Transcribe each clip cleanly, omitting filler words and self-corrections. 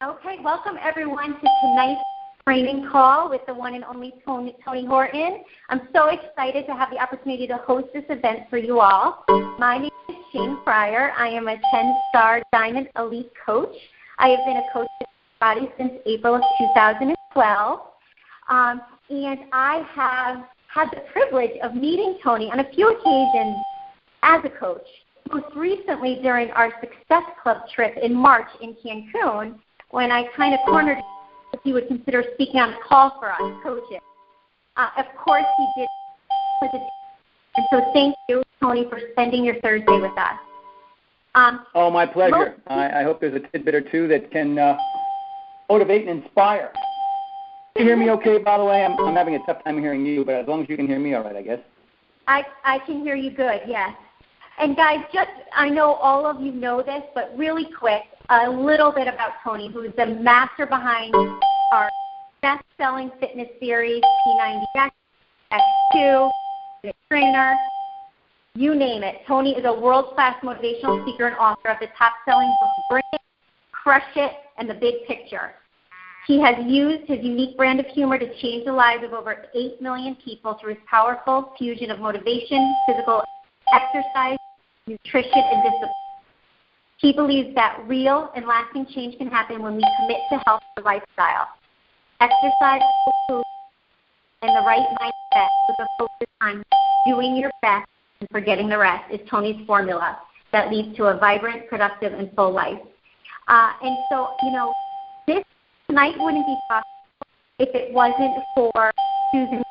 Okay, welcome everyone to tonight's training call with the one and only Tony Horton. I'm so excited to have the opportunity to host this event for you all. My name is Shane Fryer. I am a 10-star Diamond Elite coach. I have been a coach at Beachbody since April of 2012. And I have had the privilege of meeting Tony on a few occasions as a coach. Most recently during our Success Club trip in March in Cancun, when I kind of cornered him if he would consider speaking on the call for us coaches. Of course he did. And so thank you, Tony, for spending your Thursday with us. My pleasure. I hope there's a tidbit or two that can motivate and inspire. Can you hear me okay, by the way? I'm having a tough time hearing you, but as long as you can hear me all right, I guess. I can hear you good, yes. And guys, I know all of you know this, but really quick, a little bit about Tony, who is the master behind our best-selling fitness series, P90X, X2, the trainer, you name it. Tony is a world-class motivational speaker and author of the top-selling book, Bring It, Crush It, and The Big Picture. He has used his unique brand of humor to change the lives of over 8 million people through his powerful fusion of motivation, physical exercise, nutrition, and discipline. He believes that real and lasting change can happen when we commit to healthy lifestyle. Exercise, food, and the right mindset with a focus on doing your best and forgetting the rest is Tony's formula that leads to a vibrant, productive, and full life. And so, this tonight wouldn't be possible if it wasn't for Susan.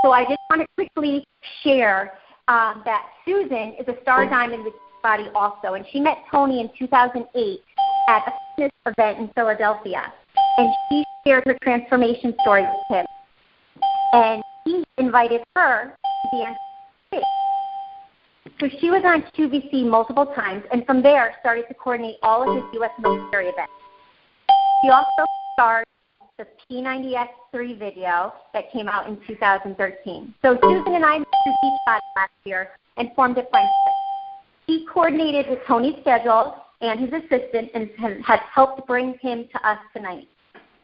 So I just want to quickly share that Susan is a star diamond with Beachbody also, and she met Tony in 2008 at a fitness event in Philadelphia, and she shared her transformation story with him, and he invited her to be on stage. So she was on QVC multiple times, and from there started to coordinate all of his U.S. military events. She also starred the P90X3 video that came out in 2013. So Susan and I met through Beachbody last year and formed a friendship. He coordinated with Tony's schedule and his assistant and has helped bring him to us tonight.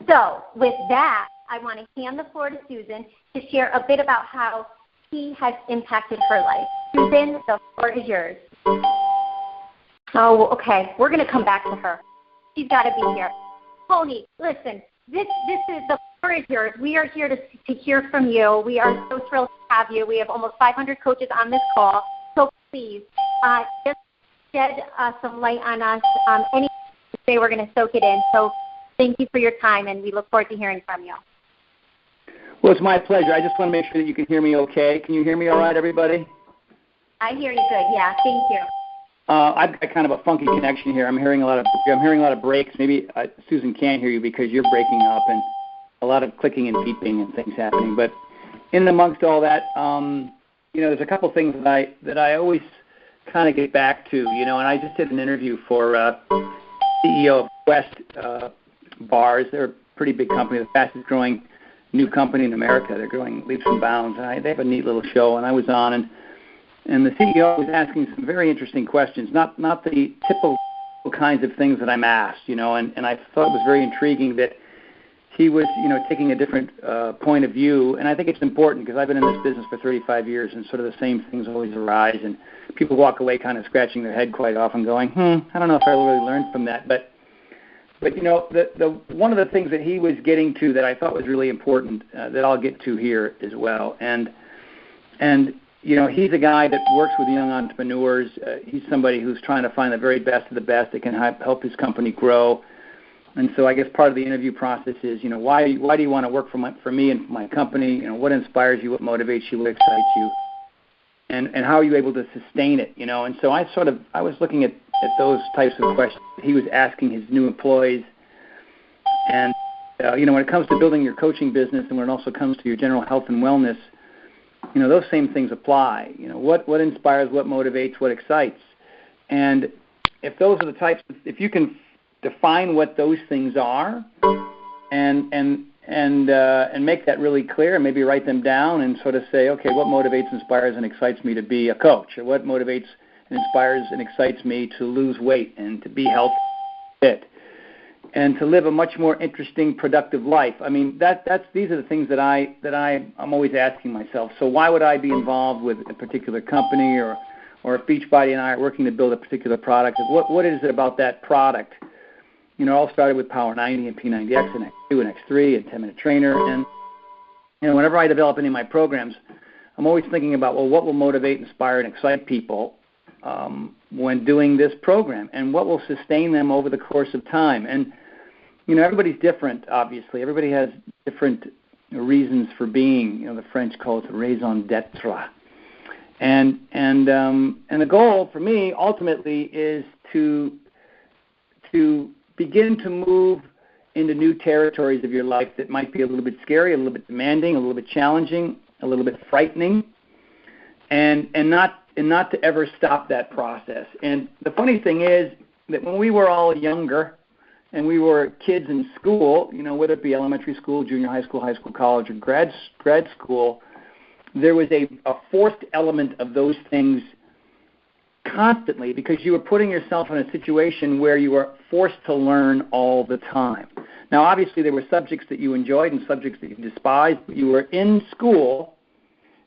So with that, I want to hand the floor to Susan to share a bit about how he has impacted her life. Susan, the floor is yours. Oh, okay. We're going to come back to her. She's got to be here. Tony, listen, this is the floor is yours. We are here to hear from you. We are so thrilled to have you. We have almost 500 coaches on this call. So please, just shed some light on us. Anything you say, we're going to soak it in. So thank you for your time, and we look forward to hearing from you. Well, it's my pleasure. I just want to make sure that you can hear me okay. Can you hear me all right, everybody? I hear you good. Yeah, thank you. I've got kind of a funky connection here. I'm hearing a lot of breaks. Maybe Susan can't hear you because you're breaking up, and a lot of clicking and beeping and things happening. But in amongst all that, there's a couple things that I always kind of get back to, and I just did an interview for CEO of Quest Bars. They're a pretty big company, the fastest growing new company in America. They're growing leaps and bounds. And they have a neat little show, and I was on, and the CEO was asking some very interesting questions, not the typical kinds of things that I'm asked, and I thought it was very intriguing that he was, taking a different point of view, and I think it's important because I've been in this business for 35 years, and sort of the same things always arise, and people walk away kind of scratching their head quite often, going, I don't know if I really learned from that, but the one of the things that he was getting to that I thought was really important that I'll get to here as well, and he's a guy that works with young entrepreneurs. He's somebody who's trying to find the very best of the best that can help his company grow. And so I guess part of the interview process is, why do you want to work for me and my company? What inspires you, what motivates you, what excites you, and how are you able to sustain it? And so I was looking at those types of questions he was asking his new employees. And when it comes to building your coaching business, and when it also comes to your general health and wellness, those same things apply. What inspires, what motivates, what excites, and if those are the types, if you can define what those things are, and make that really clear, and maybe write them down, and sort of say, okay, what motivates, inspires, and excites me to be a coach, or what motivates and inspires and excites me to lose weight and to be healthy, fit. and to live a much more interesting, productive life. I mean, these are the things that I'm always asking myself. So why would I be involved with a particular company, or if Beachbody and I are working to build a particular product? What is it about that product? You know, it all started with Power 90 and P90X and X2 and X3 and 10-Minute Trainer. And, you know, whenever I develop any of my programs, I'm always thinking about, well, what will motivate, inspire, and excite people when doing this program, and what will sustain them over the course of time. And, you know, everybody's different, obviously. Everybody has different reasons for being. You know, the French call it raison d'être. And the goal for me ultimately is to begin to move into new territories of your life that might be a little bit scary, a little bit demanding, a little bit challenging, a little bit frightening, and not to ever stop that process. And the funny thing is that when we were all younger and we were kids in school, you know, whether it be elementary school, junior high school, college, or grad school, there was a forced element of those things constantly, because you were putting yourself in a situation where you were forced to learn all the time. Now, obviously, there were subjects that you enjoyed and subjects that you despised, but you were in school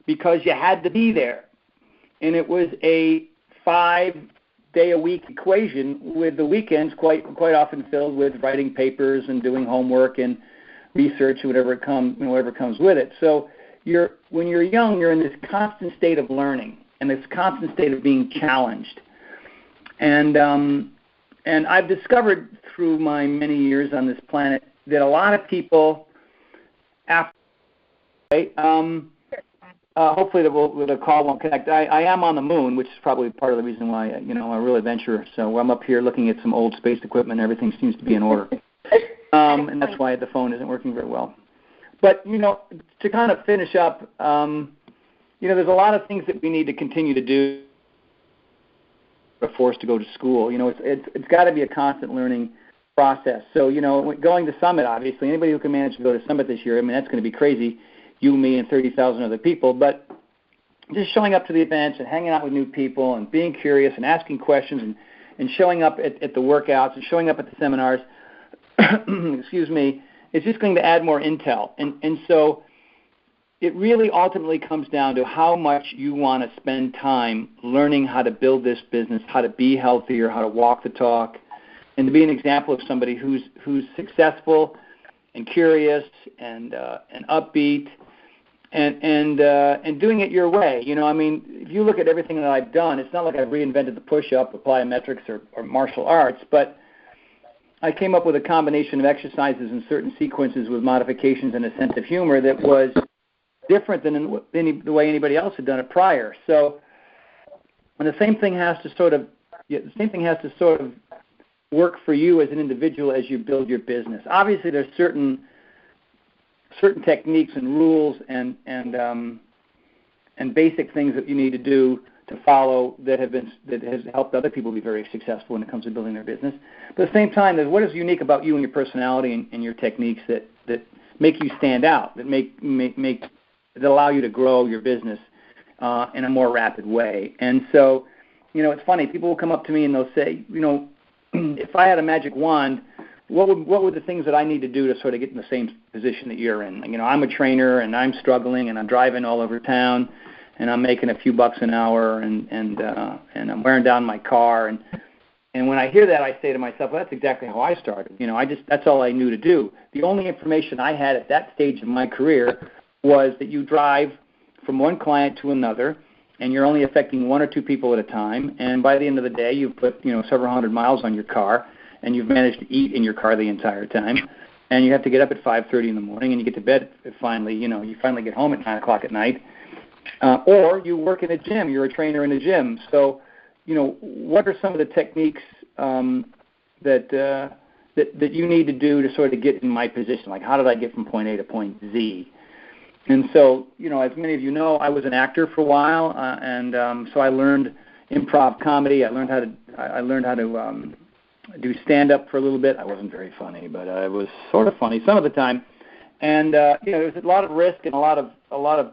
because you had to be there. And it was a 5-day-a-week equation, with the weekends quite often filled with writing papers and doing homework and research and whatever comes with it. So when you're young, you're in this constant state of learning and this constant state of being challenged. And I've discovered through my many years on this planet that a lot of people, hopefully the call won't connect. I am on the moon, which is probably part of the reason why, I'm a real adventurer. So I'm up here looking at some old space equipment. Everything seems to be in order. And that's why the phone isn't working very well. But, to kind of finish up, there's a lot of things that we need to continue to do before us to go to school. It's got to be a constant learning process. So, going to Summit, obviously, anybody who can manage to go to Summit this year, that's going to be crazy, you, me, and 30,000 other people. But just showing up to the events and hanging out with new people and being curious and asking questions and showing up at the workouts and showing up at the seminars, excuse me, it's just going to add more intel. And so it really ultimately comes down to how much you want to spend time learning how to build this business, how to be healthier, how to walk the talk, and to be an example of somebody who's successful and curious and upbeat and doing it your way. If you look at everything that I've done, it's not like I've reinvented the push-up, plyometrics, or martial arts, but I came up with a combination of exercises and certain sequences with modifications and a sense of humor that was different than the way anybody else had done it prior. So, and the same thing has to sort of work for you as an individual as you build your business. Obviously, there's certain techniques and rules and basic things that you need to do to follow that has helped other people be very successful when it comes to building their business. But at the same time, there's what is unique about you and your personality and your techniques that make you stand out, that allow you to grow your business in a more rapid way. And so, it's funny. People will come up to me and they'll say, if I had a magic wand, what would the things that I need to do to sort of get in the same position that you're in? I'm a trainer and I'm struggling and I'm driving all over town and I'm making a few bucks an hour and I'm wearing down my car and when I hear that, I say to myself, well, that's exactly how I started. That's all I knew to do. The only information I had at that stage of my career was that you drive from one client to another, and you're only affecting one or two people at a time, and by the end of the day, you've put several hundred miles on your car, and you've managed to eat in your car the entire time, and you have to get up at 5:30 in the morning, and you get to bed at you finally get home at 9 o'clock at night, or you work in a gym, you're a trainer in a gym. So, what are some of the techniques that you need to do to sort of get in my position? Like, how did I get from point A to point Z? And so, as many of you know, I was an actor for a while, and so I learned improv comedy. I learned how to do stand-up for a little bit. I wasn't very funny, but I was sort of funny some of the time. And there was a lot of risk and a lot of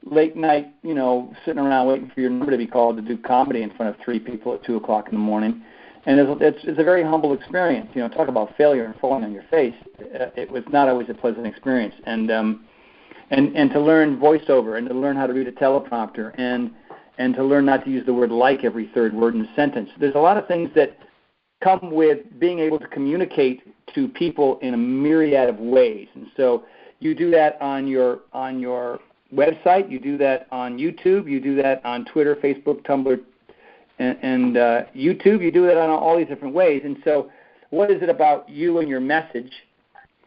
late night, sitting around waiting for your number to be called to do comedy in front of 3 people at 2 o'clock in the morning. And it's a very humble experience. You know, talk about failure and falling on your face. It was not always a pleasant experience. And to learn voiceover, and to learn how to read a teleprompter, and to learn not to use the word like every third word in a sentence. There's a lot of things that come with being able to communicate to people in a myriad of ways. And so you do that on your website, you do that on YouTube, you do that on Twitter, Facebook, Tumblr, and YouTube. You do that on all these different ways. And so what is it about you and your message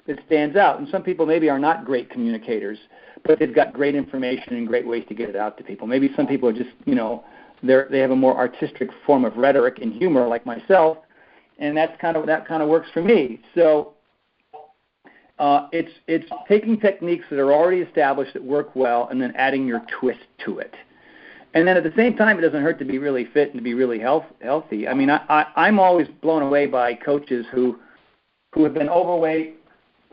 that stands out? And some people maybe are not great communicators, but they've got great information and great ways to get it out to people. Maybe some people are just, you know, they have a more artistic form of rhetoric and humor like myself, and that kind of works for me. So it's taking techniques that are already established that work well and then adding your twist to it. And then at the same time, it doesn't hurt to be really fit and to be really healthy. I mean, I'm always blown away by coaches who have been overweight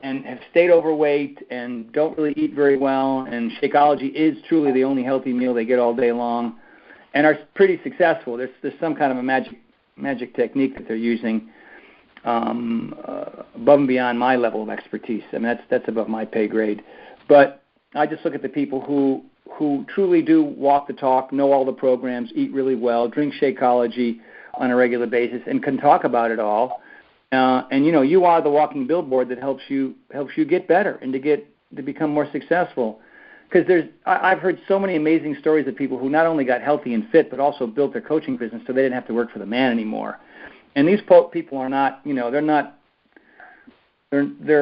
and have stayed overweight and don't really eat very well, and Shakeology is truly the only healthy meal they get all day long, and are pretty successful. There's some kind of a magic technique that they're using above and beyond my level of expertise. I mean, that's above my pay grade. But I just look at the people who truly do walk the talk, know all the programs, eat really well, drink Shakeology on a regular basis, and can talk about it all. And you know, you are the walking billboard that helps you get better and to become more successful. Because I've heard so many amazing stories of people who not only got healthy and fit, but also built their coaching business so they didn't have to work for the man anymore. And these people are not, you know, they're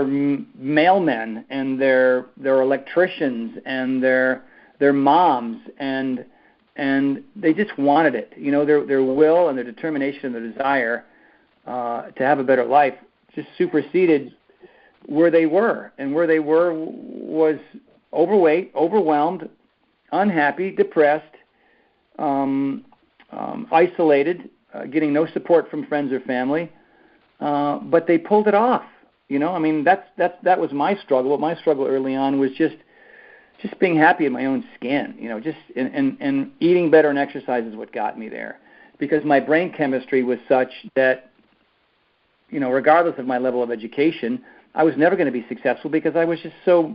mailmen, and they're electricians, and they're moms, and they just wanted it. You know, their will and their determination and their desire to have a better life just superseded where they were. And where they were was overweight, overwhelmed, unhappy, depressed, isolated, getting no support from friends or family, but they pulled it off. You know, I mean, that was my struggle. My struggle early on was just being happy in my own skin. You know, just and eating better and exercise is what got me there, because my brain chemistry was such that, you know, regardless of my level of education, I was never going to be successful because I was just so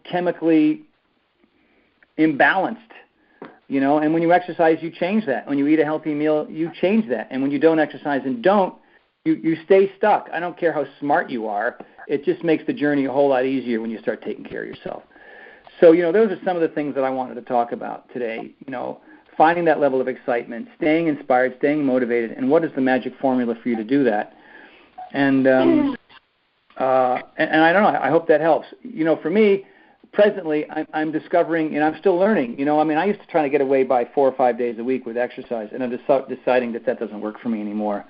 chemically imbalanced. You know, and when you exercise, you change that. When you eat a healthy meal, you change that. And when you don't exercise and you stay stuck. I don't care how smart you are. It just makes the journey a whole lot easier when you start taking care of yourself. So, you know, those are some of the things that I wanted to talk about today. You know, finding that level of excitement, staying inspired, staying motivated, and what is the magic formula for you to do that? And I don't know, I hope that helps. You know, for me, presently, I'm discovering, and I'm still learning. You know, I mean, I used to try to get away by 4 or 5 days a week with exercise, and I'm deciding that doesn't work for me anymore.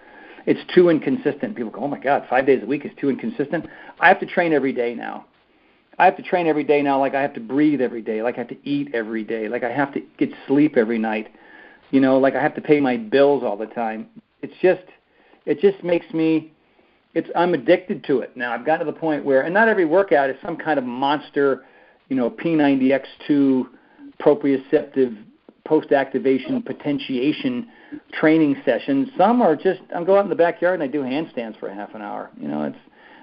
It's too inconsistent. People go, oh, my God, 5 days a week is too inconsistent. I have to train every day now. Like I have to breathe every day, like I have to eat every day, like I have to get sleep every night, you know, like I have to pay my bills all the time. It just makes me, I'm addicted to it now. I've gotten to the point where, and not every workout is some kind of monster, you know, P90X2 proprioceptive post-activation potentiation training sessions. Some are just, I go out in the backyard and I do handstands for a half an hour. You know,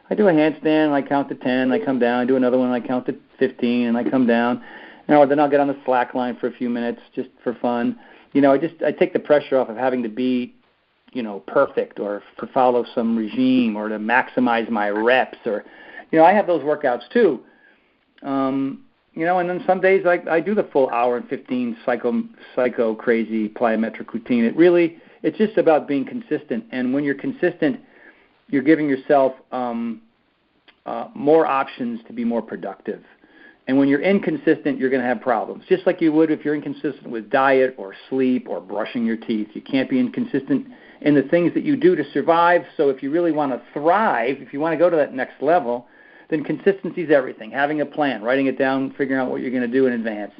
I do a handstand and I count to 10, and I come down, I do another one and I count to 15 and I come down. You know, then I'll get on the slack line for a few minutes just for fun. You know, I take the pressure off of having to be, you know, perfect or to follow some regime or to maximize my reps, or, you know, I have those workouts too. You know, and then some days I do the full hour and 15 psycho crazy plyometric routine. It's just about being consistent. And when you're consistent, you're giving yourself more options to be more productive. And when you're inconsistent, you're going to have problems, just like you would if you're inconsistent with diet or sleep or brushing your teeth. You can't be inconsistent in the things that you do to survive. So if you really want to thrive, if you want to go to that next level, then consistency is everything. Having a plan, writing it down, figuring out what you're going to do in advance.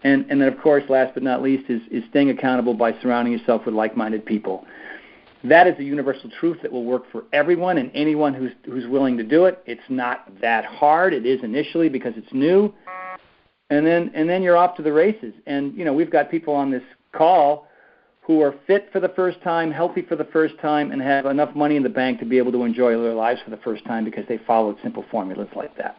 And then, of course, last but not least, is staying accountable by surrounding yourself with like-minded people. That is a universal truth that will work for everyone and anyone who's willing to do it. It's not that hard. It is initially because it's new. And then you're off to the races. And, you know, we've got people on this call who are fit for the first time, healthy for the first time, and have enough money in the bank to be able to enjoy their lives for the first time because they followed simple formulas like that.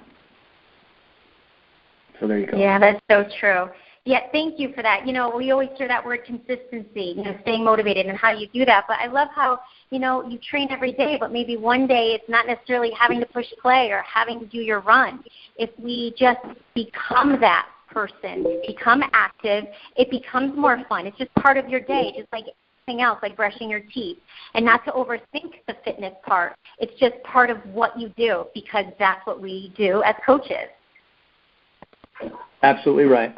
So there you go. Yeah, that's so true. Yeah, thank you for that. We always hear that word consistency, staying motivated and how you do that. But I love how, you train every day, but maybe one day it's not necessarily having to push play or having to do your run. If we just become that person, become active, it becomes more fun. It's just part of your day, just like anything else, like brushing your teeth. And not to overthink the fitness part. It's just part of what you do because that's what we do as coaches. Absolutely right.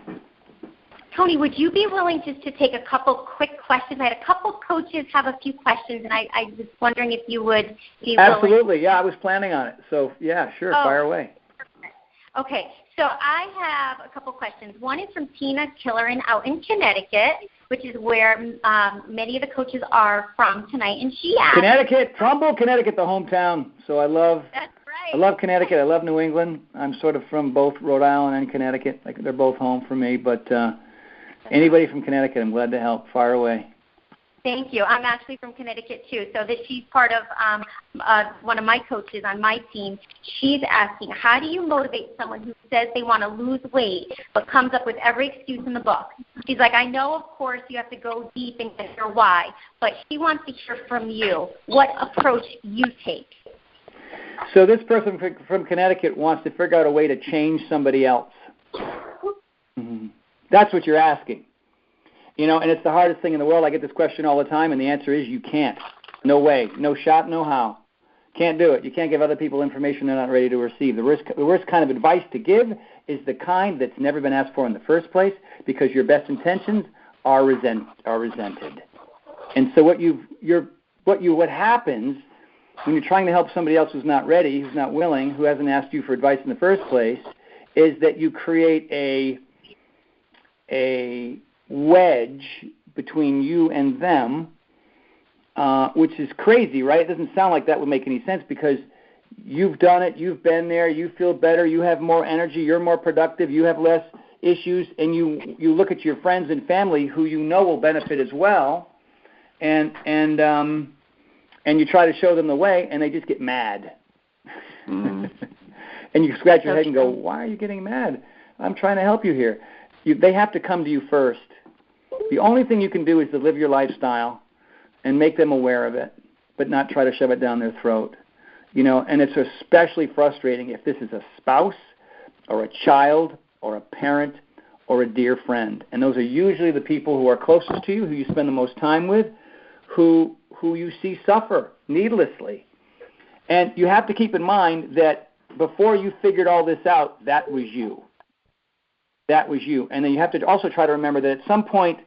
Tony, would you be willing just to take a couple quick questions? I had a couple coaches have a few questions, and I was wondering if you would be willing. Absolutely. Yeah, I was planning on it. So, yeah, sure, fire away. Perfect. Okay, so I have a couple questions. One is from Tina Killeran out in Connecticut, which is where many of the coaches are from tonight, and she asked... Connecticut, Trumbull, Connecticut, the hometown. So I love... That's right. I love Connecticut. I love New England. I'm sort of from both Rhode Island and Connecticut. Like they're both home for me, but... anybody from Connecticut, I'm glad to help. Fire away. Thank you. I'm actually from Connecticut, too. So that she's part of one of my coaches on my team. She's asking, how do you motivate someone who says they want to lose weight but comes up with every excuse in the book? She's like, I know, of course, you have to go deep and get your why, but she wants to hear from you what approach you take. So this person from Connecticut wants to figure out a way to change somebody else. Mm-hmm. That's what you're asking. And it's the hardest thing in the world. I get this question all the time, and the answer is you can't. No way. No shot, no how. Can't do it. You can't give other people information they're not ready to receive. The worst kind of advice to give is the kind that's never been asked for in the first place because your best intentions are resented. And so what happens when you're trying to help somebody else who's not ready, who's not willing, who hasn't asked you for advice in the first place, is that you create a wedge between you and them, which is crazy, right? It doesn't sound like that would make any sense because you've done it, you've been there, you feel better, you have more energy, you're more productive, you have less issues, and you look at your friends and family who you know will benefit as well, and you try to show them the way, and they just get mad. Mm-hmm. And you scratch your head and go, why are you getting mad? I'm trying to help you here. They have to come to you first. The only thing you can do is to live your lifestyle and make them aware of it, but not try to shove it down their throat. And it's especially frustrating if this is a spouse or a child or a parent or a dear friend. And those are usually the people who are closest to you, who you spend the most time with, who you see suffer needlessly. And you have to keep in mind that before you figured all this out, that was you. That was you. And then you have to also try to remember that at some point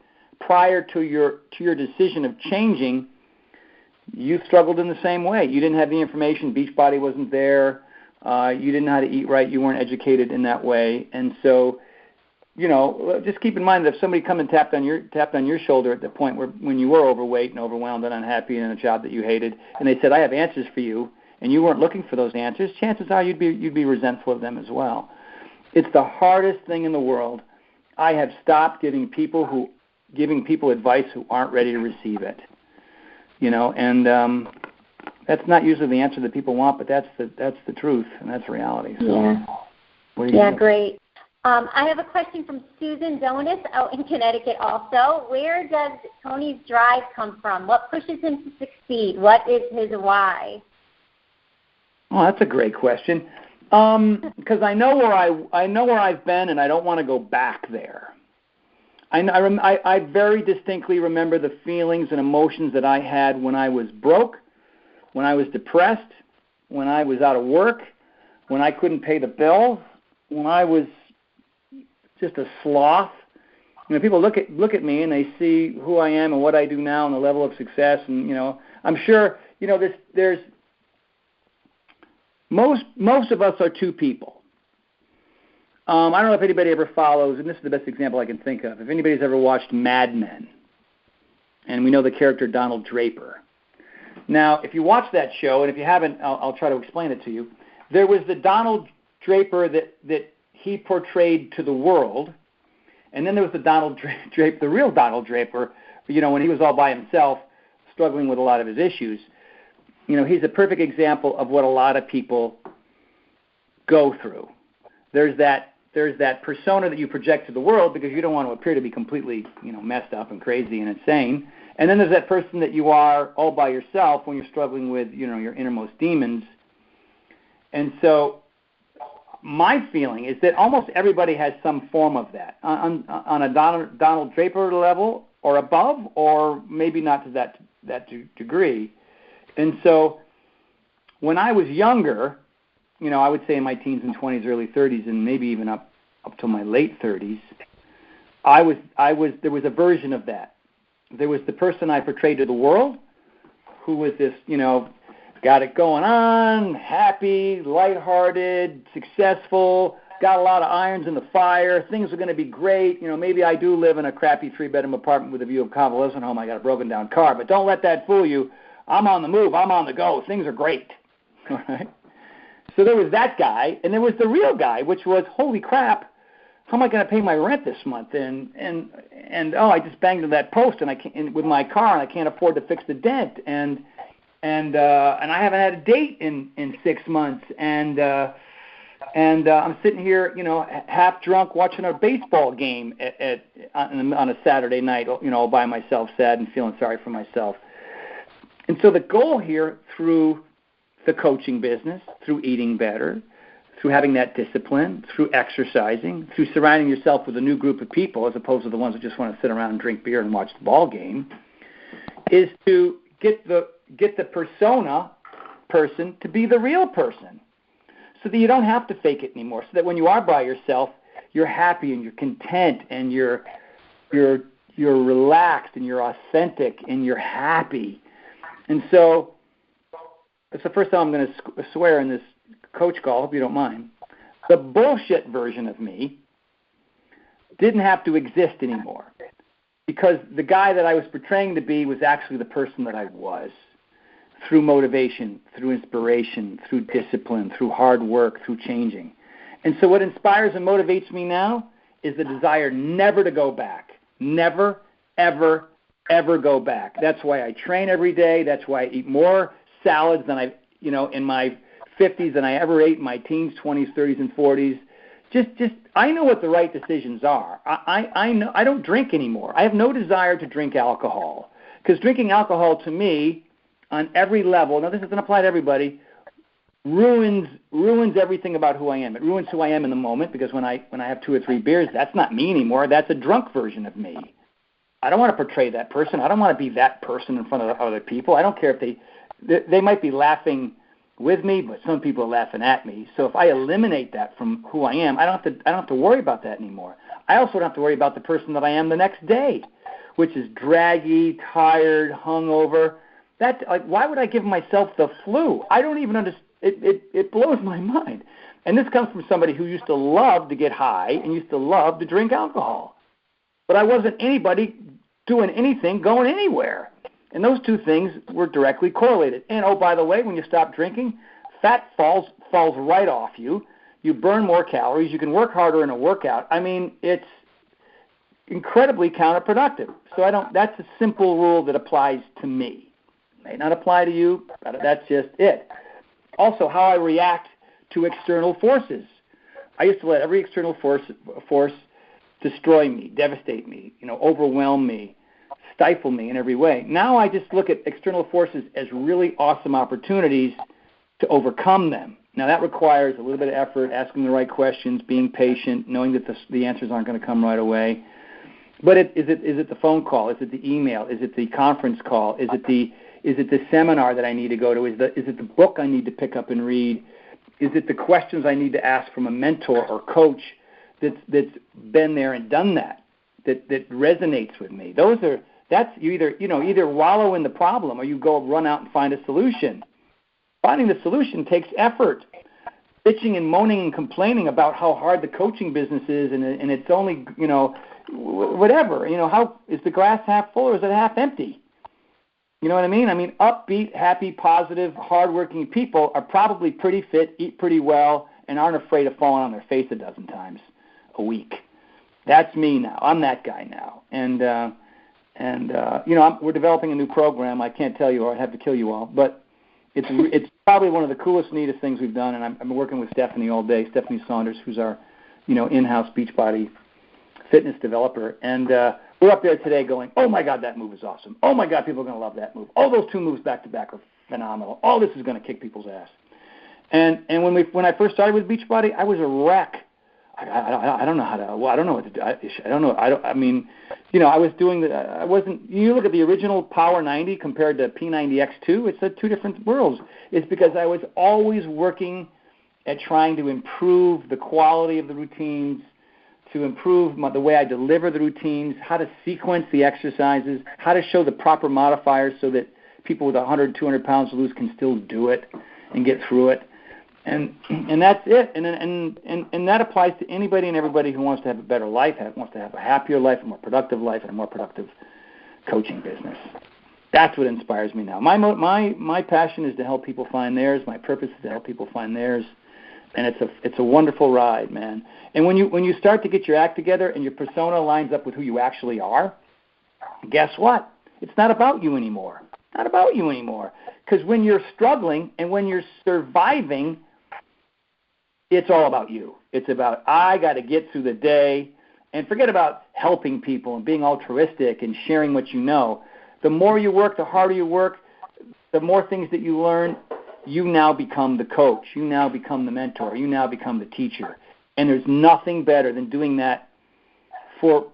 prior to your decision of changing, you struggled in the same way. You didn't have the information. Beachbody wasn't there. You didn't know how to eat right. You weren't educated in that way. And so, just keep in mind that if somebody come and tapped on your shoulder at the point when you were overweight and overwhelmed and unhappy in a job that you hated, and they said, I have answers for you, and you weren't looking for those answers, chances are you'd be resentful of them as well. It's the hardest thing in the world. I have stopped giving people advice who aren't ready to receive it. And that's not usually the answer that people want, but that's the truth, and that's reality. So, yeah, great. I have a question from Susan Donis out in Connecticut also. Where does Tony's drive come from? What pushes him to succeed? What is his why? Oh, that's a great question. Because I know where I've been, and I don't want to go back there. I very distinctly remember the feelings and emotions that I had when I was broke, when I was depressed, when I was out of work, when I couldn't pay the bills, when I was just a sloth. People look at me and they see who I am and what I do now and the level of success, and I'm sure there's most of us are two people. I don't know if anybody ever follows, and this is the best example I can think of, if anybody's ever watched Mad Men, and we know the character Donald Draper. Now, if you watch that show, and if you haven't, I'll try to explain it to you. There was the Donald Draper that he portrayed to the world, and then there was the Donald Draper, the real Donald Draper, when he was all by himself, struggling with a lot of his issues. He's a perfect example of what a lot of people go through. There's that persona that you project to the world because you don't want to appear to be completely, messed up and crazy and insane. And then there's that person that you are all by yourself when you're struggling with, your innermost demons. And so my feeling is that almost everybody has some form of that on a Donald Draper level or above, or maybe not to that degree. And so when I was younger, I would say in my teens and 20s, early 30s, and maybe even up to my late 30s, there was a version of that. There was the person I portrayed to the world who was this, got it going on, happy, lighthearted, successful, got a lot of irons in the fire, things are going to be great. Maybe I do live in a crappy 3-bedroom apartment with a view of convalescent home. I got a broken down car, but don't let that fool you. I'm on the move. I'm on the go. Things are great. All right? So there was that guy, and there was the real guy, which was, holy crap, how am I going to pay my rent this month? And I just banged into that post with my car, and I can't afford to fix the dent. And I haven't had a date in 6 months. And I'm sitting here, half drunk, watching a baseball game on a Saturday night, all by myself, sad and feeling sorry for myself. And so the goal here through the coaching business, through eating better, through having that discipline, through exercising, through surrounding yourself with a new group of people as opposed to the ones that just want to sit around and drink beer and watch the ball game, is to get the persona person to be the real person so that you don't have to fake it anymore, so that when you are by yourself, you're happy and you're content and you're relaxed and you're authentic and you're happy. And so it's the first time I'm going to swear in this coach call, hope you don't mind. The bullshit version of me didn't have to exist anymore because the guy that I was portraying to be was actually the person that I was through motivation, through inspiration, through discipline, through hard work, through changing. And so what inspires and motivates me now is the desire never to go back. Never, ever, ever go back. That's why I train every day. That's why I eat more salads than I, in my 50s than I ever ate in my teens, 20s, 30s, and 40s. Just I know what the right decisions are. I know I don't drink anymore. I have no desire to drink alcohol because drinking alcohol to me on every level, now this doesn't apply to everybody, ruins everything about who I am. It ruins who I am in the moment because when I have 2 or 3 beers, that's not me anymore. That's a drunk version of me. I don't want to portray that person. I don't want to be that person in front of other people. I don't care if they might be laughing with me, but some people are laughing at me. So if I eliminate that from who I am, I don't have to worry about that anymore. I also don't have to worry about the person that I am the next day, which is draggy, tired, hungover. Why would I give myself the flu? I don't even understand. It blows my mind. And this comes from somebody who used to love to get high and used to love to drink alcohol. But I wasn't anybody doing anything, going anywhere. And those two things were directly correlated. And, oh, by the way, when you stop drinking, fat falls right off you. You burn more calories. You can work harder in a workout. I mean, it's incredibly counterproductive. So that's a simple rule that applies to me. It may not apply to you, but that's just it. Also, how I react to external forces. I used to let every external force destroy me, devastate me, overwhelm me, stifle me in every way. Now I just look at external forces as really awesome opportunities to overcome them. Now that requires a little bit of effort, asking the right questions, being patient, knowing that the answers aren't going to come right away. But is it the phone call? Is it the email? Is it the conference call? Is it the seminar that I need to go to? Is it the book I need to pick up and read? Is it the questions I need to ask from a mentor or coach that's been there and done that resonates with me? You either wallow in the problem or you go run out and find a solution. Finding the solution takes effort. Bitching and moaning and complaining about how hard the coaching business is and it's only, whatever. How is the glass half full or is it half empty? You know what I mean? I mean, upbeat, happy, positive, hardworking people are probably pretty fit, eat pretty well, and aren't afraid of falling on their face a dozen times a week. That's me now. I'm that guy now. And And we're developing a new program. I can't tell you, or I'd have to kill you all. But it's probably one of the coolest, neatest things we've done. And I've been working with Stephanie all day, Stephanie Saunders, who's our, in-house Beachbody fitness developer. And we're up there today going, oh my God, that move is awesome. Oh my God, people are going to love that move. All those 2 moves back to back are phenomenal. All this is going to kick people's ass. And when I first started with Beachbody, I was a wreck. I don't know how to. Well, I don't know what to do. I don't know. I was doing I wasn't. You look at the original Power 90 compared to P90X2. It's 2 different worlds. It's because I was always working at trying to improve the quality of the routines, to improve the way I deliver the routines, how to sequence the exercises, how to show the proper modifiers so that people with 100, 200 pounds to lose can still do it and get through it. And that's it. And that applies to anybody and everybody who wants to have a better life, wants to have a happier life, a more productive life, and a more productive coaching business. That's what inspires me now. My passion is to help people find theirs. My purpose is to help people find theirs. And it's a wonderful ride, man. And when you start to get your act together and your persona lines up with who you actually are, guess what? It's not about you anymore. Not about you anymore. Because when you're struggling and when you're surviving, it's all about you. It's about, I got to get through the day, and forget about helping people and being altruistic and sharing what you know. The more you work, the harder you work, the more things that you learn, you now become the coach. You now become the mentor. You now become the teacher. And there's nothing better than doing that for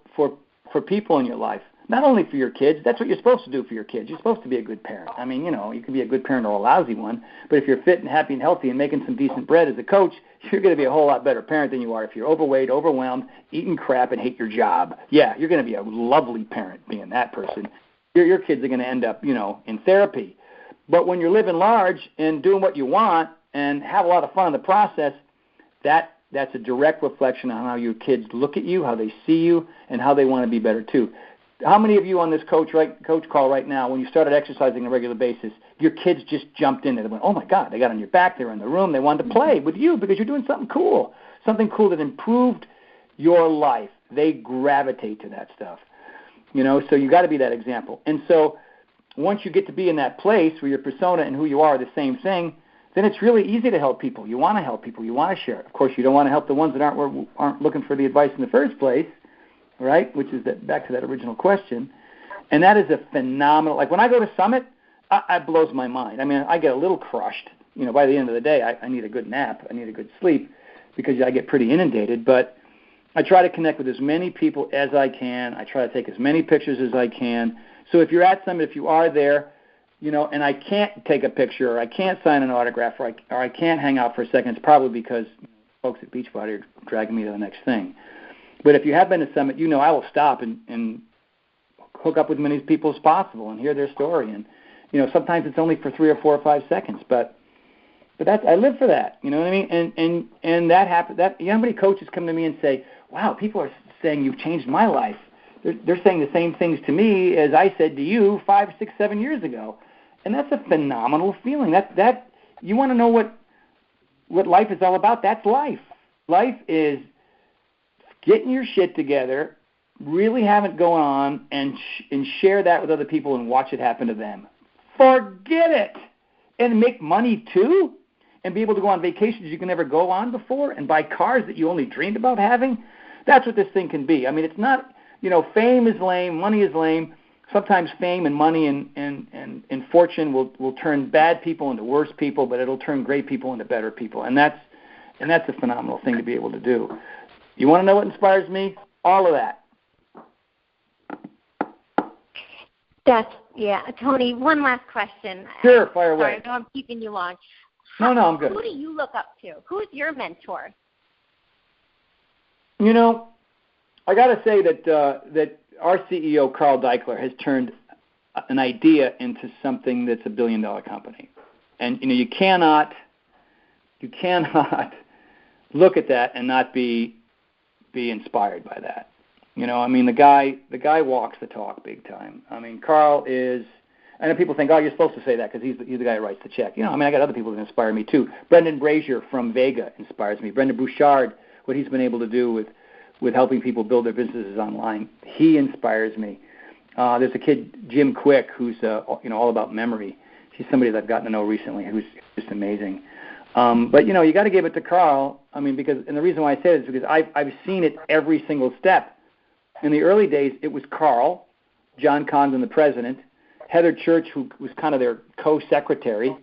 people in your life. Not only for your kids, that's what you're supposed to do for your kids. You're supposed to be a good parent. I mean, you can be a good parent or a lousy one, but if you're fit and happy and healthy and making some decent bread as a coach, you're going to be a whole lot better parent than you are if you're overweight, overwhelmed, eating crap, and hate your job. Yeah, you're going to be a lovely parent being that person. Your kids are going to end up, in therapy. But when you're living large and doing what you want and have a lot of fun in the process, that's a direct reflection on how your kids look at you, how they see you, and how they want to be better too. How many of you on this coach call right now, when you started exercising on a regular basis, your kids just jumped in and they went, oh my God, they got on your back, they were in the room, they wanted to play with you because you're doing something cool that improved your life. They gravitate to that stuff, so you got to be that example. And so once you get to be in that place where your persona and who you are the same thing, then it's really easy to help people. You want to help people. You want to share. Of course, you don't want to help the ones that aren't looking for the advice in the first place, right? Which is back to that original question. And that is a phenomenal, like when I go to Summit, it blows my mind. I mean, I get a little crushed. By the end of the day, I need a good nap. I need a good sleep because I get pretty inundated. But I try to connect with as many people as I can. I try to take as many pictures as I can. So if you're at Summit, if you are there, and I can't take a picture or I can't sign an autograph or I can't hang out for a second, it's probably because folks at Beachbody are dragging me to the next thing. But if you have been to Summit, I will stop and hook up with as many people as possible and hear their story. And, sometimes it's only for 3 or 4 or 5 seconds, but that's, I live for that. You know what I mean? And that happens. How many coaches come to me and say, wow, people are saying you've changed my life. They're saying the same things to me as I said to you 5, 6, 7 years ago. And that's a phenomenal feeling. That you want to know what life is all about? That's life. Life is getting your shit together, really have it going on, and share that with other people and watch it happen to them. Forget it. And make money too, and be able to go on vacations you can never go on before, and buy cars that you only dreamed about having. That's what this thing can be. I mean, it's not, fame is lame, money is lame. Sometimes fame and money and fortune will turn bad people into worse people, but it'll turn great people into better people. And that's a phenomenal thing to be able to do. You want to know what inspires me? All of that. Tony, one last question. Sure, fire away. Sorry, I know I'm keeping you long. No, I'm good. Who do you look up to? Who's your mentor? I got to say that our CEO, Carl Deichler, has turned an idea into something that's a billion-dollar company. And, you cannot look at that and not be inspired by that. The guy walks the talk big time. I mean, Carl is, I know people think, oh, you're supposed to say that because he's the guy who writes the check. I got other people that inspire me too. Brendan Brazier from Vega inspires me. Brendan Bouchard, what he's been able to do with helping people build their businesses online, he inspires me. There's a kid, Jim Quick, who's all about memory. He's somebody that I've gotten to know recently who's just amazing. But you got to give it to Carl. I mean, and the reason why I say it is because I've seen it every single step. In the early days, it was Carl, John Condon, the president, Heather Church, who was kind of their co-secretary,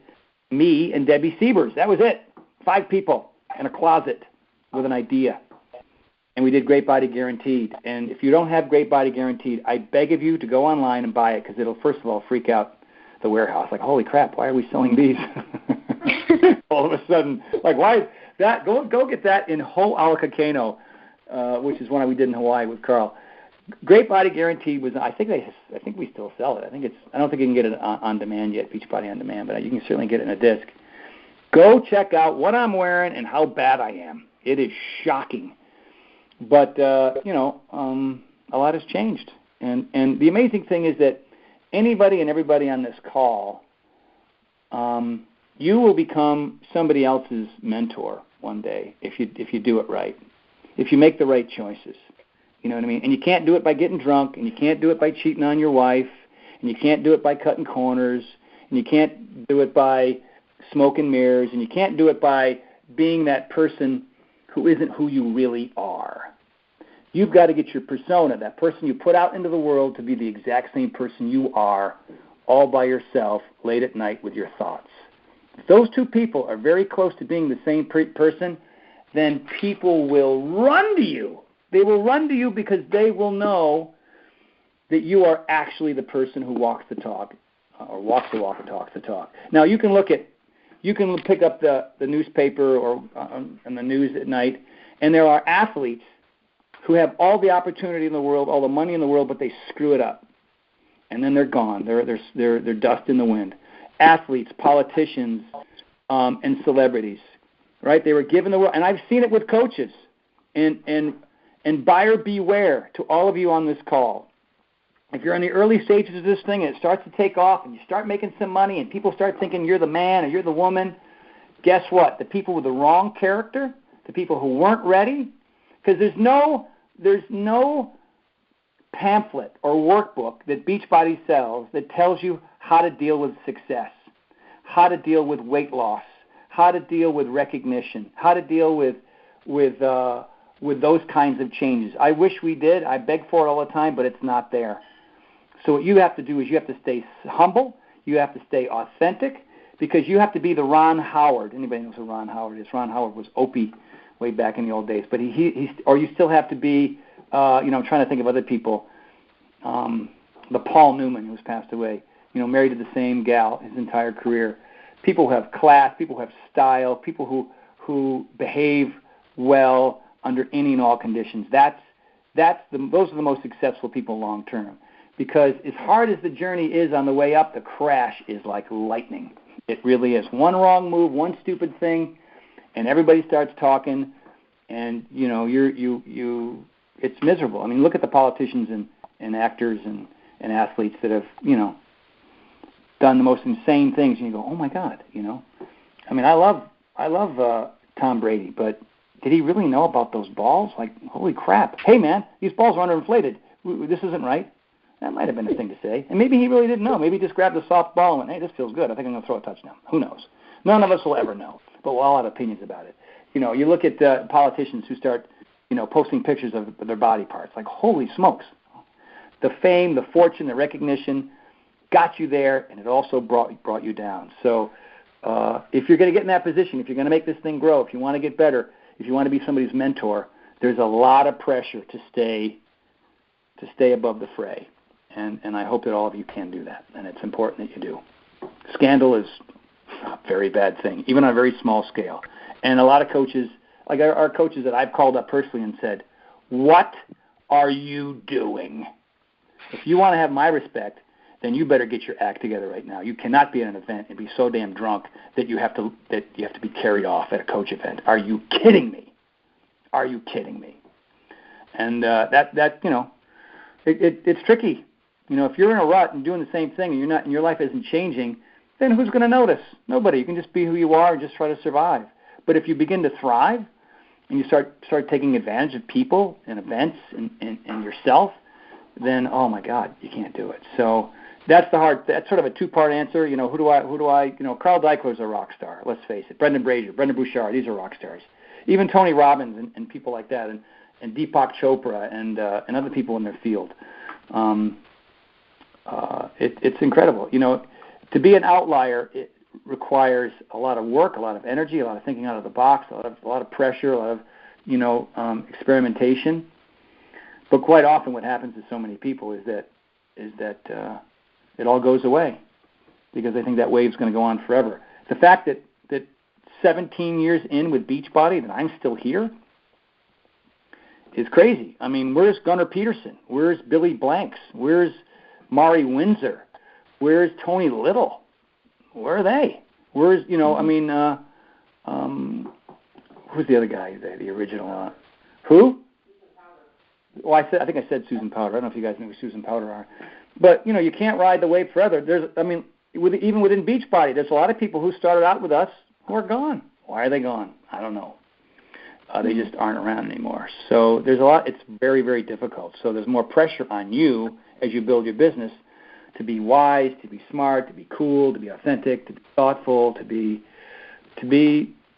me, and Debbie Siebers. That was it. 5 people in a closet with an idea. And we did Great Body Guaranteed. And if you don't have Great Body Guaranteed, I beg of you to go online and buy it because it'll, first of all, freak out the warehouse. Like, holy crap, why are we selling these? All of a sudden, like, why is that? Go get that in Ho'alakakano, which is one we did in Hawaii with Carl. Great Body Guaranteed was, I think we still sell it. I don't think you can get it on demand yet, Beachbody on demand, but you can certainly get it in a disc. Go check out what I'm wearing and how bad I am. It is shocking. But, a lot has changed. And the amazing thing is that anybody and everybody on this call, you will become somebody else's mentor one day if you do it right, if you make the right choices. You know what I mean? And you can't do it by getting drunk, and you can't do it by cheating on your wife, and you can't do it by cutting corners, and you can't do it by smoke and mirrors, and you can't do it by being that person who isn't who you really are. You've got to get your persona, that person you put out into the world, to be the exact same person you are, all by yourself, late at night with your thoughts. If those two people are very close to being the same person, then people will run to you. They will run to you because they will know that you are actually the person who walks the talk, or walks the walk and talks the talk. Now, you can pick up the newspaper or on the news at night, and there are athletes who have all the opportunity in the world, all the money in the world, but they screw it up, and then they're gone. They're dust in the wind. Athletes, politicians, and celebrities, right? They were given the world, and I've seen it with coaches. And buyer beware to all of you on this call. If you're in the early stages of this thing and it starts to take off and you start making some money and people start thinking you're the man or you're the woman, guess what? The people with the wrong character, the people who weren't ready, because there's no pamphlet or workbook that Beachbody sells that tells you how to deal with success, how to deal with weight loss, how to deal with recognition, how to deal with those kinds of changes. I wish we did. I beg for it all the time, but it's not there. So what you have to do is you have to stay humble. You have to stay authentic because you have to be the Ron Howard. Anybody knows who Ron Howard is? Ron Howard was Opie way back in the old days. But or you still have to be, I'm trying to think of other people. The Paul Newman, who's passed away, married to the same gal his entire career. People who have class, people who have style, people who behave well under any and all conditions. Those are the most successful people long term. Because as hard as the journey is on the way up, the crash is like lightning. It really is. One wrong move, one stupid thing, and everybody starts talking, and it's miserable. I mean, look at the politicians and actors and athletes that have done the most insane things, and you go, oh my God, I mean, I love Tom Brady, but did he really know about those balls? Like, holy crap. Hey, man, these balls are underinflated. This isn't right. That might have been a thing to say. And maybe he really didn't know. Maybe he just grabbed a soft ball and went, hey, this feels good. I think I'm going to throw a touchdown. Who knows? None of us will ever know. But we'll all have opinions about it. You look at politicians who start, posting pictures of their body parts. Like, holy smokes. The fame, the fortune, the recognition got you there, and it also brought you down. So if you're going to get in that position, if you're going to make this thing grow, if you want to get better, if you want to be somebody's mentor, there's a lot of pressure to stay above the fray. And I hope that all of you can do that, and it's important that you do. Scandal is a very bad thing, even on a very small scale. And a lot of coaches, like our coaches that I've called up personally and said, what are you doing? If you want to have my respect, then you better get your act together right now. You cannot be at an event and be so damn drunk that you have to be carried off at a coach event. Are you kidding me? Are you kidding me? And it's tricky. If you're in a rut and doing the same thing and your life isn't changing, then who's going to notice? Nobody. You can just be who you are and just try to survive. But if you begin to thrive and you start taking advantage of people and events and yourself, then oh my God, you can't do it. So that's sort of a two-part answer. Who do I, Carl Deichler's a rock star, let's face it. Brendan Brazier, Brendan Bouchard, these are rock stars. Even Tony Robbins and people like that, and Deepak Chopra and other people in their field. It's incredible. To be an outlier, it requires a lot of work, a lot of energy, a lot of thinking out of the box, a lot of pressure, a lot of experimentation. But quite often, what happens to so many people is that it all goes away because they think that wave's going to go on forever. The fact that 17 years in with Beachbody that I'm still here is crazy. I mean, where's Gunnar Peterson? Where's Billy Blanks? Where's Mari Windsor? Where's Tony Little? Where are they? Where's, who's the other guy, the original? Who? Well, I think I said Susan Powder. I don't know if you guys know who Susan Powder are. But, you can't ride the wave forever. Even within Beachbody, there's a lot of people who started out with us who are gone. Why are they gone? I don't know. They just aren't around anymore. So there's a lot. It's very, very difficult. So there's more pressure on you as you build your business to be wise, to be smart, to be cool, to be authentic, to be thoughtful, to be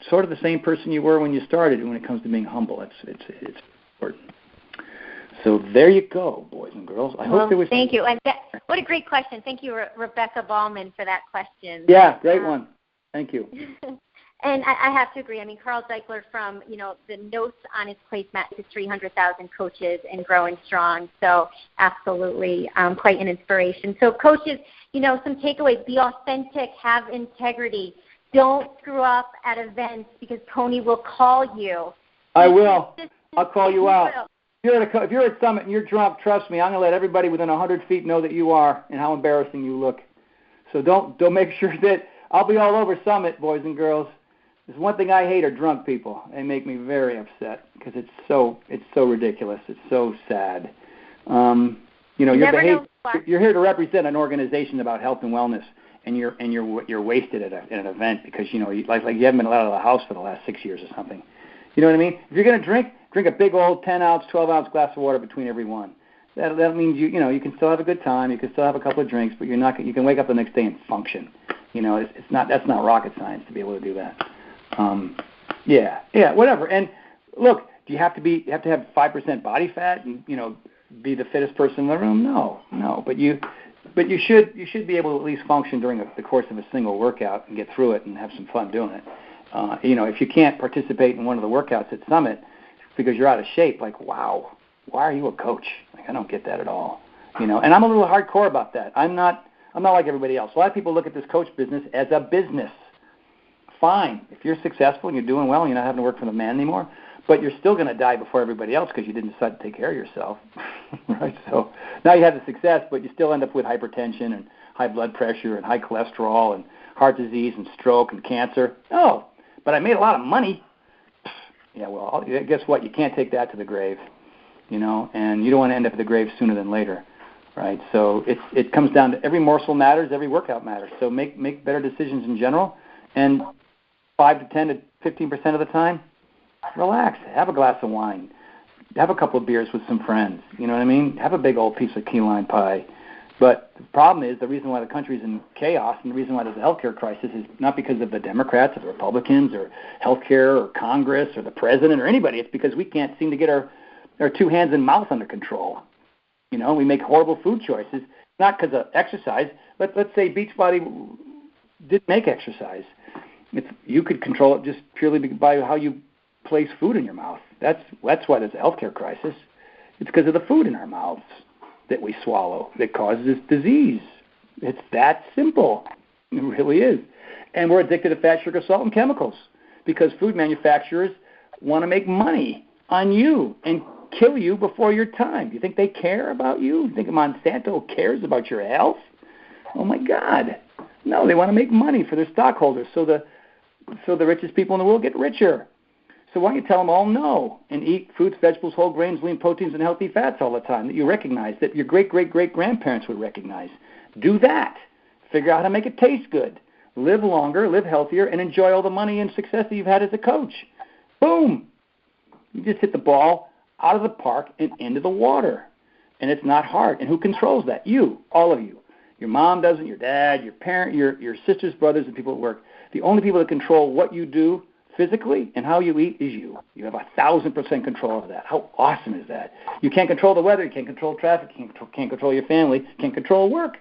sort of the same person you were when you started. When it comes to being humble, it's important. So there you go, boys and girls. I hope there was. Thank you. And what a great question. Thank you, Rebecca Ballman, for that question. Yeah, great one. Thank you. And I have to agree. I mean, Carl Deichler, from the notes on his placemat to 300,000 coaches and growing strong. So absolutely, quite an inspiration. So coaches, some takeaways: be authentic, have integrity, don't screw up at events because Tony will call you. I will. I'll call you out. If you're at Summit and you're drunk, trust me, I'm going to let everybody within 100 feet know that you are and how embarrassing you look. So don't make sure that I'll be all over Summit, boys and girls. There's one thing I hate are drunk people. They make me very upset because it's so ridiculous. It's so sad. You're here to represent an organization about health and wellness, and you're wasted at an event because you haven't been allowed out of the house for the last 6 years or something. You know what I mean? If you're going to drink a big old 10-ounce, 12-ounce glass of water between every one. That means you can still have a good time. You can still have a couple of drinks, but you can wake up the next day and function. That's not rocket science to be able to do that. Whatever. And look, do you have to have 5% body fat and be the fittest person in the room? No. But you should be able to at least function during the course of a single workout and get through it and have some fun doing it. If you can't participate in one of the workouts at Summit because you're out of shape, like, wow, why are you a coach? Like, I don't get that at all. And I'm a little hardcore about that. I'm not like everybody else. A lot of people look at this coach business as a business. Fine. If you're successful and you're doing well and you're not having to work for the man anymore, but you're still going to die before everybody else because you didn't decide to take care of yourself, right? So now you have the success, but you still end up with hypertension and high blood pressure and high cholesterol and heart disease and stroke and cancer. Oh, but I made a lot of money. Yeah, well, guess what? You can't take that to the grave, and you don't want to end up at the grave sooner than later, right? So it comes down to every morsel matters, every workout matters. So make better decisions in general, and 5 to 10 to 15% of the time, relax. Have a glass of wine. Have a couple of beers with some friends. You know what I mean? Have a big old piece of key lime pie. But the problem is the reason why the country's in chaos and the reason why there's a healthcare crisis is not because of the Democrats or the Republicans or healthcare or Congress or the president or anybody. It's because we can't seem to get our two hands and mouth under control. We make horrible food choices, not because of exercise. Let's say Beachbody didn't make exercise. You could control it just purely by how you place food in your mouth. That's why there's a healthcare crisis. It's because of the food in our mouths that we swallow that causes this disease. It's that simple. It really is. And we're addicted to fat, sugar, salt, and chemicals because food manufacturers want to make money on you and kill you before your time. You think they care about you? You think Monsanto cares about your health? Oh, my God. No, they want to make money for their stockholders so the richest people in the world get richer. So why don't you tell them all no and eat fruits, vegetables, whole grains, lean proteins, and healthy fats all the time that you recognize, that your great-great-great-grandparents would recognize. Do that. Figure out how to make it taste good. Live longer, live healthier, and enjoy all the money and success that you've had as a coach. Boom. You just hit the ball out of the park and into the water. and it's not hard. And who controls that? You, all of you. Your mom doesn't, your dad, your parent, your sisters, brothers, and people at work. The only people that control what you do physically and how you eat is you. You have 1,000% control of that. How awesome is that? You can't control the weather. You can't control traffic. You can't control your family. Can't control work.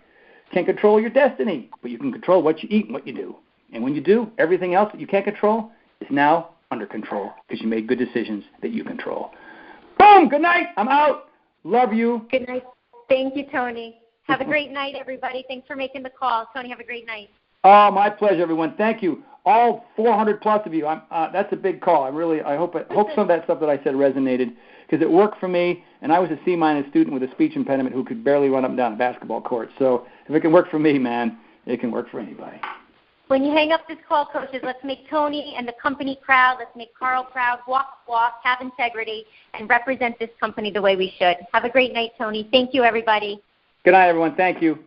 Can't control your destiny. But you can control what you eat and what you do. And when you do, everything else that you can't control is now under control because you made good decisions that you control. Boom! Good night. I'm out. Love you. Good night. Thank you, Tony. Have a great night, everybody. Thanks for making the call. Tony, have a great night. Oh, my pleasure, everyone. Thank you. All 400 plus of you. That's a big call. I hope some of that stuff that I said resonated because it worked for me, and I was a C- student with a speech impediment who could barely run up and down a basketball court. So if it can work for me, man, it can work for anybody. When you hang up this call, coaches, let's make Tony and the company proud. Let's make Carl proud. Walk, have integrity, and represent this company the way we should. Have a great night, Tony. Thank you, everybody. Good night, everyone. Thank you.